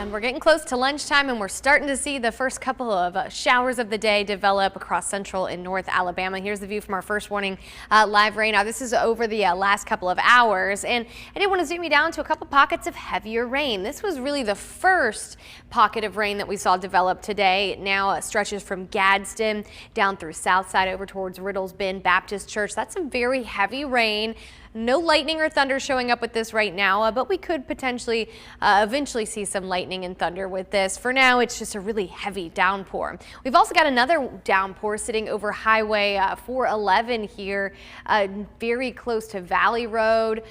And we're getting close to lunchtime and we're starting to see the first couple of showers of the day develop across central and north Alabama. Here's the view from our first warning live rain. Now this is over the last couple of hours, and I did want to zoom you down to a couple pockets of heavier rain. This was really the first pocket of rain that we saw develop today. It now stretches from Gadsden down through Southside over towards Riddles Bend Baptist Church. That's some very heavy rain. No lightning or thunder showing up with this right now, but we could potentially eventually see some lightning and thunder with this. For now, it's just a really heavy downpour. We've also got another downpour sitting over Highway 411 here, very close to Valley Road,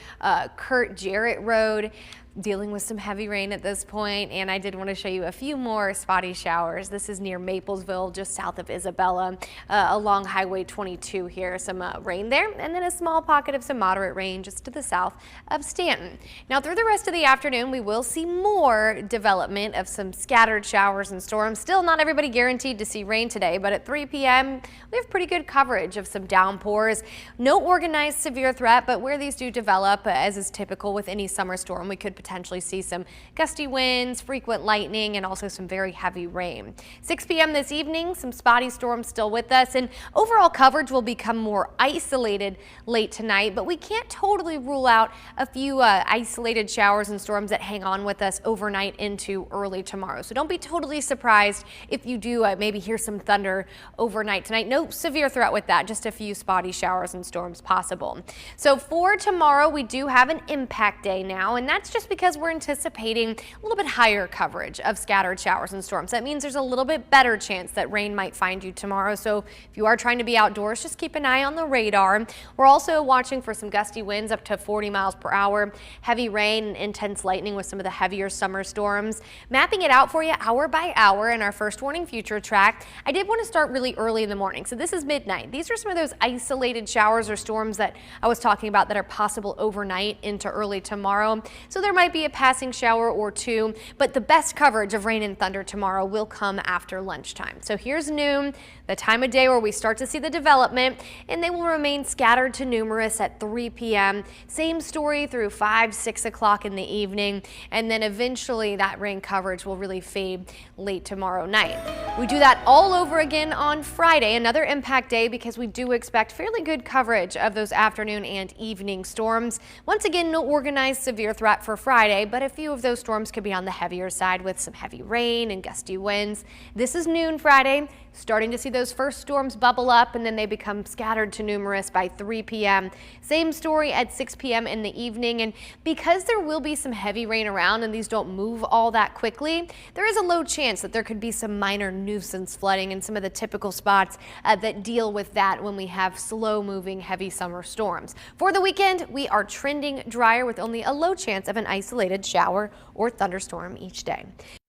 Kurt Jarrett Road. Dealing with some heavy rain at this point, and I did want to show you a few more spotty showers. This is near Maplesville, just south of Isabella, along Highway 22 here. Some rain there, and then a small pocket of some moderate rain just to the south of Stanton. Now through the rest of the afternoon, we will see more development of some scattered showers and storms. Still not everybody guaranteed to see rain today, but at 3 p.m. we have pretty good coverage of some downpours. No organized severe threat, but where these do develop, as is typical with any summer storm, we could potentially see some gusty winds, frequent lightning, and also some very heavy rain. 6 p.m. this evening, some spotty storms still with us, and overall coverage will become more isolated late tonight, but we can't totally rule out a few isolated showers and storms that hang on with us overnight into early tomorrow. So don't be totally surprised if you do maybe hear some thunder overnight tonight. No severe threat with that, just a few spotty showers and storms possible. So for tomorrow, we do have an impact day now, and that's just because we're anticipating a little bit higher coverage of scattered showers and storms. That means there's a little bit better chance that rain might find you tomorrow. So if you are trying to be outdoors, just keep an eye on the radar. We're also watching for some gusty winds up to 40 miles per hour, heavy rain and intense lightning with some of the heavier summer storms. Mapping it out for you hour by hour in our first warning future track. I did want to start really early in the morning. So this is midnight. These are some of those isolated showers or storms that I was talking about that are possible overnight into early tomorrow. So there might be a passing shower or two, but the best coverage of rain and thunder tomorrow will come after lunchtime. So here's noon, the time of day where we start to see the development, and they will remain scattered to numerous at 3 p.m. Same story through 5, 6 o'clock in the evening, and then eventually that rain coverage will really fade late tomorrow night. We do that all over again on Friday, another impact day, because we do expect fairly good coverage of those afternoon and evening storms. Once again, no organized severe threat for Friday, but a few of those storms could be on the heavier side with some heavy rain and gusty winds. This is noon Friday, starting to see those first storms bubble up, and then they become scattered to numerous by 3 p.m. Same story at 6 p.m. in the evening, and because there will be some heavy rain around and these don't move all that quickly, there is a low chance that there could be some minor nuisance flooding in some of the typical spots that deal with that when we have slow moving heavy summer storms. For the weekend, we are trending drier with only a low chance of an isolated shower or thunderstorm each day.